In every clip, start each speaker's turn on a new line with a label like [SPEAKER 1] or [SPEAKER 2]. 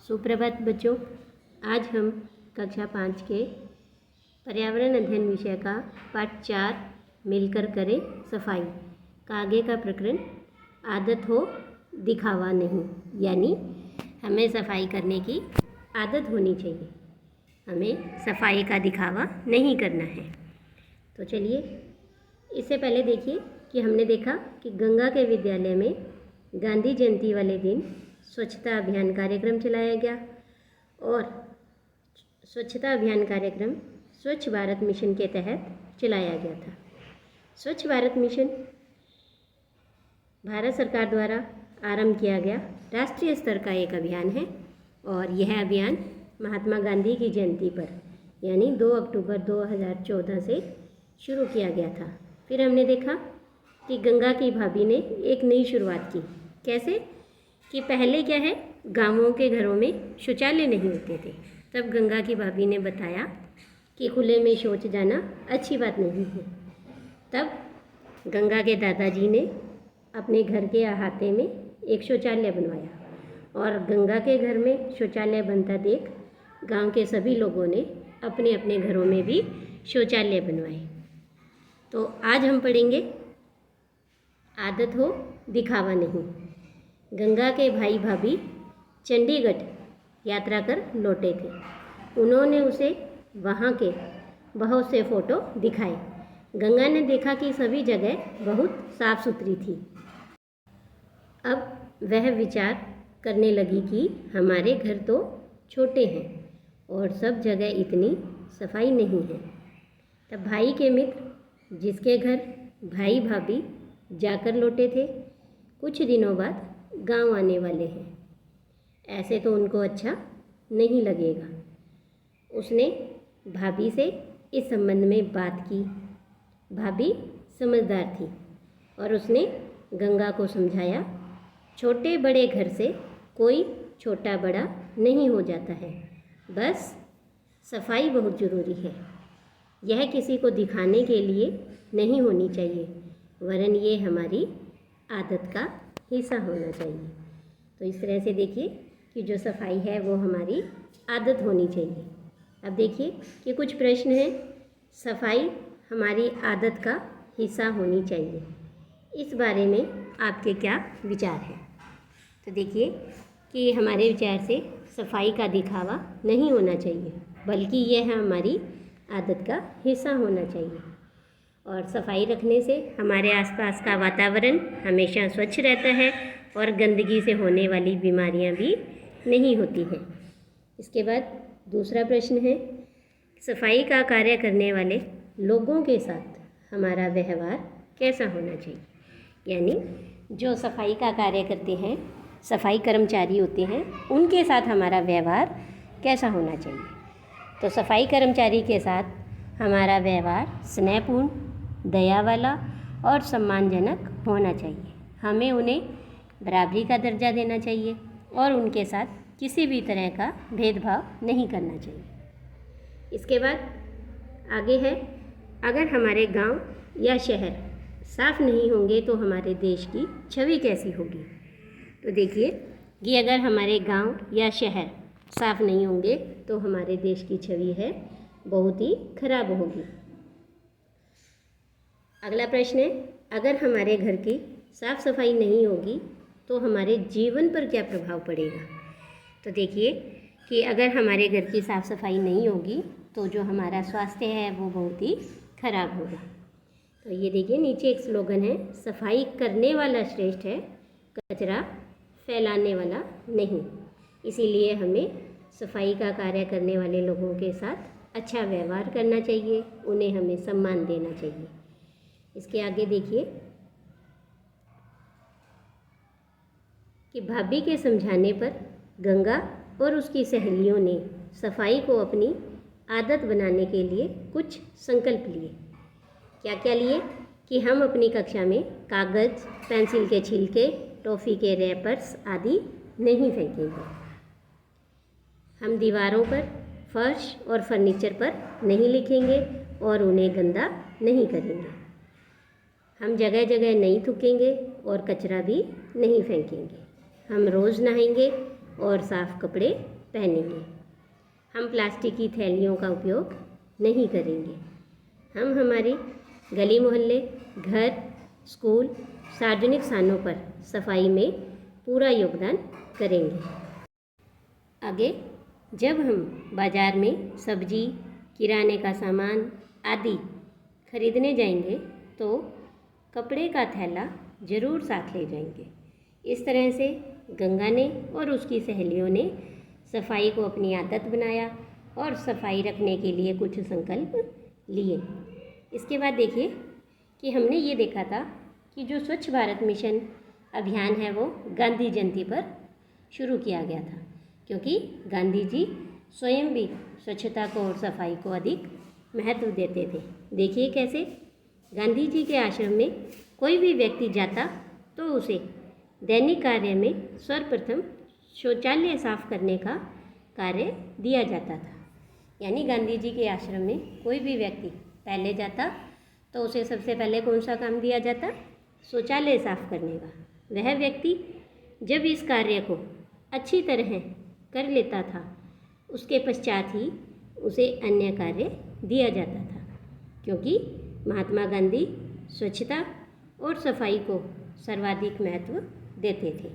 [SPEAKER 1] सुप्रभात बच्चों। आज हम कक्षा 5 के पर्यावरण अध्ययन विषय का पाठ 4 मिलकर करें सफाई का आगे का प्रकरण आदत हो दिखावा नहीं, यानी हमें सफाई करने की आदत होनी चाहिए, हमें सफाई का दिखावा नहीं करना है। तो चलिए, इससे पहले देखिए कि हमने देखा कि गंगा के विद्यालय में गांधी जयंती वाले दिन स्वच्छता अभियान कार्यक्रम चलाया गया और स्वच्छता अभियान कार्यक्रम स्वच्छ भारत मिशन के तहत चलाया गया था। स्वच्छ भारत मिशन भारत सरकार द्वारा आरंभ किया गया राष्ट्रीय स्तर का एक अभियान है और यह अभियान महात्मा गांधी की जयंती पर यानी 2 अक्टूबर 2014 से शुरू किया गया था। फिर हमने देखा कि गंगा की भाभी ने एक नई शुरुआत की। कैसे कि पहले क्या है, गांवों के घरों में शौचालय नहीं होते थे। तब गंगा की भाभी ने बताया कि खुले में शौच जाना अच्छी बात नहीं है। तब गंगा के दादाजी ने अपने घर के अहाते में एक शौचालय बनवाया और गंगा के घर में शौचालय बनता देख गांव के सभी लोगों ने अपने अपने घरों में भी शौचालय बनवाए। तो आज हम पढ़ेंगे आदत हो दिखावा नहीं। गंगा के भाई भाभी चंडीगढ़ यात्रा कर लौटे थे। उन्होंने उसे वहाँ के बहुत से फ़ोटो दिखाए। गंगा ने देखा कि सभी जगह बहुत साफ़ सुथरी थी। अब वह विचार करने लगी कि हमारे घर तो छोटे हैं और सब जगह इतनी सफाई नहीं है। तब भाई के मित्र जिसके घर भाई भाभी जाकर लौटे थे, कुछ दिनों बाद गांव आने वाले हैं, ऐसे तो उनको अच्छा नहीं लगेगा। उसने भाभी से इस संबंध में बात की। भाभी समझदार थी और उसने गंगा को समझाया, छोटे बड़े घर से कोई छोटा बड़ा नहीं हो जाता है, बस सफाई बहुत ज़रूरी है। यह किसी को दिखाने के लिए नहीं होनी चाहिए, वरन ये हमारी आदत का हिस्सा होना चाहिए। तो इस तरह से देखिए कि जो सफाई है वो हमारी आदत होनी चाहिए। अब देखिए कि कुछ प्रश्न हैं, सफाई हमारी आदत का हिस्सा होनी चाहिए, इस बारे में आपके क्या विचार हैं? तो देखिए कि हमारे विचार से सफाई का दिखावा नहीं होना चाहिए, बल्कि यह हमारी आदत का हिस्सा होना चाहिए। और सफाई रखने से हमारे आसपास का वातावरण हमेशा स्वच्छ रहता है और गंदगी से होने वाली बीमारियां भी नहीं होती हैं। इसके बाद दूसरा प्रश्न है, सफाई का कार्य करने वाले लोगों के साथ हमारा व्यवहार कैसा होना चाहिए? यानी जो सफाई का कार्य करते हैं, सफाई कर्मचारी होते हैं, उनके साथ हमारा व्यवहार कैसा होना चाहिए? तो सफाई कर्मचारी के साथ हमारा व्यवहार स्नेहपूर्ण, दया वाला और सम्मानजनक होना चाहिए। हमें उन्हें बराबरी का दर्जा देना चाहिए और उनके साथ किसी भी तरह का भेदभाव नहीं करना चाहिए। इसके बाद आगे है, अगर हमारे गांव या शहर साफ़ नहीं होंगे तो हमारे देश की छवि कैसी होगी? तो देखिए कि अगर हमारे गांव या शहर साफ़ नहीं होंगे तो हमारे देश की छवि है बहुत ही खराब होगी। अगला प्रश्न है, अगर हमारे घर की साफ़ सफाई नहीं होगी तो हमारे जीवन पर क्या प्रभाव पड़ेगा? तो देखिए कि अगर हमारे घर की साफ़ सफाई नहीं होगी तो जो हमारा स्वास्थ्य है वो बहुत ही खराब होगा। तो ये देखिए नीचे एक स्लोगन है, सफाई करने वाला श्रेष्ठ है, कचरा फैलाने वाला नहीं। इसीलिए हमें सफाई का कार्य करने वाले लोगों के साथ अच्छा व्यवहार करना चाहिए, उन्हें हमें सम्मान देना चाहिए। इसके आगे देखिए कि भाभी के समझाने पर गंगा और उसकी सहेलियों ने सफाई को अपनी आदत बनाने के लिए कुछ संकल्प लिए। क्या क्या लिए? कि हम अपनी कक्षा में कागज़, पेंसिल के छिलके, टॉफ़ी के रैपर्स आदि नहीं फेंकेंगे। हम दीवारों पर, फर्श और फर्नीचर पर नहीं लिखेंगे और उन्हें गंदा नहीं करेंगे। हम जगह जगह नहीं थूकेंगे और कचरा भी नहीं फेंकेंगे। हम रोज़ नहाएंगे और साफ कपड़े पहनेंगे। हम प्लास्टिक की थैलियों का उपयोग नहीं करेंगे। हम हमारे गली मोहल्ले, घर, स्कूल, सार्वजनिक स्थानों पर सफाई में पूरा योगदान करेंगे। आगे जब हम बाज़ार में सब्जी, किराने का सामान आदि खरीदने जाएंगे तो कपड़े का थैला ज़रूर साथ ले जाएंगे। इस तरह से गंगा ने और उसकी सहेलियों ने सफाई को अपनी आदत बनाया और सफाई रखने के लिए कुछ संकल्प लिए। इसके बाद देखिए कि हमने ये देखा था कि जो स्वच्छ भारत मिशन अभियान है वो गांधी जयंती पर शुरू किया गया था, क्योंकि गांधी जी स्वयं भी स्वच्छता को और सफाई को अधिक महत्व देते थे। देखिए कैसे गांधी जी के आश्रम में कोई भी व्यक्ति जाता तो उसे दैनिक कार्य में सर्वप्रथम शौचालय साफ करने का कार्य दिया जाता था। यानी गांधी जी के आश्रम में कोई भी व्यक्ति पहले जाता तो उसे सबसे पहले कौन सा काम दिया जाता? शौचालय साफ करने का। वह व्यक्ति जब इस कार्य को अच्छी तरह कर लेता था, उसके पश्चात ही उसे अन्य कार्य दिया जाता था, क्योंकि महात्मा गांधी स्वच्छता और सफाई को सर्वाधिक महत्व देते थे।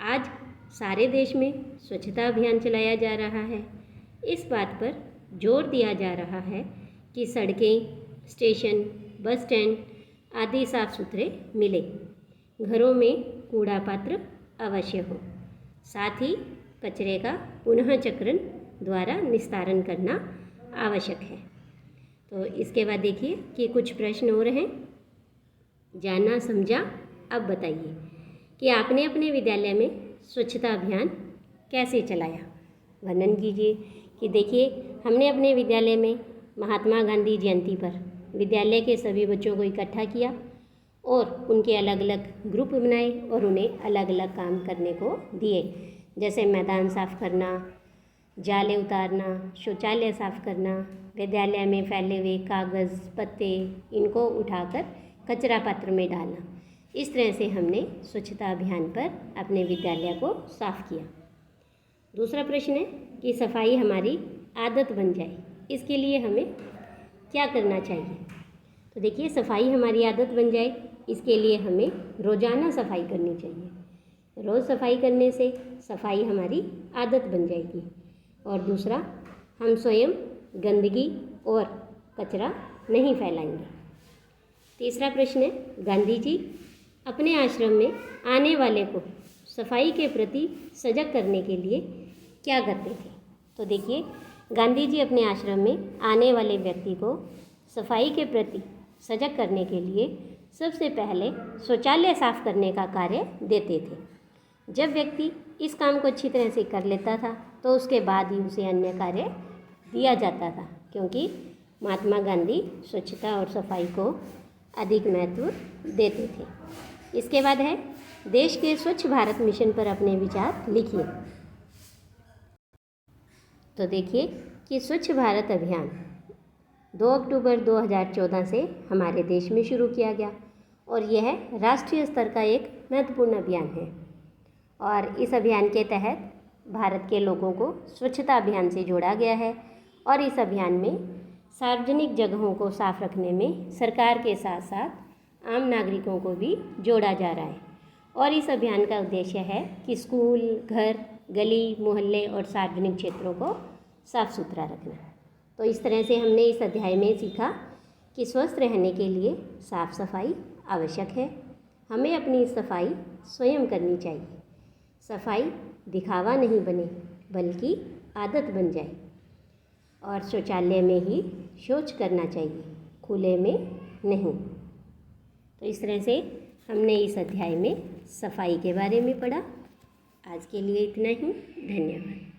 [SPEAKER 1] आज सारे देश में स्वच्छता अभियान चलाया जा रहा है। इस बात पर जोर दिया जा रहा है कि सड़कें, स्टेशन, बस स्टैंड आदि साफ सुथरे मिले, घरों में कूड़ा पात्र अवश्य हो, साथ ही कचरे का पुनः चक्रण द्वारा निस्तारण करना आवश्यक है। तो इसके बाद देखिए कि कुछ प्रश्न और हैं। जाना समझा, अब बताइए कि आपने अपने विद्यालय में स्वच्छता अभियान कैसे चलाया। वर्णन कीजिए कि देखिए हमने अपने विद्यालय में महात्मा गांधी जयंती पर विद्यालय के सभी बच्चों को इकट्ठा किया और उनके अलग अलग ग्रुप बनाए और उन्हें अलग अलग काम करने को दिए, जैसे मैदान साफ करना, जाले उतारना, शौचालय साफ करना, विद्यालय में फैले हुए कागज़, पत्ते इनको उठाकर कचरा पात्र में डालना। इस तरह से हमने स्वच्छता अभियान पर अपने विद्यालय को साफ किया। दूसरा प्रश्न है कि सफाई हमारी आदत बन जाए, इसके लिए हमें क्या करना चाहिए। तो देखिए सफाई हमारी आदत बन जाए, इसके लिए हमें रोज़ाना सफाई करनी चाहिए। रोज़ सफाई करने से सफाई हमारी आदत बन जाएगी। और दूसरा, हम स्वयं गंदगी और कचरा नहीं फैलाएंगे। तीसरा प्रश्न है, गांधी जी अपने आश्रम में आने वाले को सफाई के प्रति सजग करने के लिए क्या करते थे। तो देखिए गांधी जी अपने आश्रम में आने वाले व्यक्ति को सफाई के प्रति सजग करने के लिए सबसे पहले शौचालय साफ करने का कार्य देते थे। जब व्यक्ति इस काम को अच्छी तरह से कर लेता था तो उसके बाद ही उसे अन्य कार्य दिया जाता था, क्योंकि महात्मा गांधी स्वच्छता और सफाई को अधिक महत्व देते थे। इसके बाद है देश के स्वच्छ भारत मिशन पर अपने विचार लिखिए। तो देखिए कि स्वच्छ भारत अभियान 2 अक्टूबर 2014 से हमारे देश में शुरू किया गया और यह राष्ट्रीय स्तर का एक महत्वपूर्ण अभियान है। और इस अभियान के तहत भारत के लोगों को स्वच्छता अभियान से जोड़ा गया है और इस अभियान में सार्वजनिक जगहों को साफ रखने में सरकार के साथ साथ आम नागरिकों को भी जोड़ा जा रहा है। और इस अभियान का उद्देश्य है कि स्कूल, घर, गली, मोहल्ले और सार्वजनिक क्षेत्रों को साफ सुथरा रखना। तो इस तरह से हमने इस अध्याय में सीखा कि स्वस्थ रहने के लिए साफ सफाई आवश्यक है। हमें अपनी सफाई स्वयं करनी चाहिए। सफाई दिखावा नहीं बने बल्कि आदत बन जाए। और शौचालय में ही शौच करना चाहिए, खुले में नहीं। तो इस तरह से हमने इस अध्याय में सफाई के बारे में पढ़ा। आज के लिए इतना ही। धन्यवाद।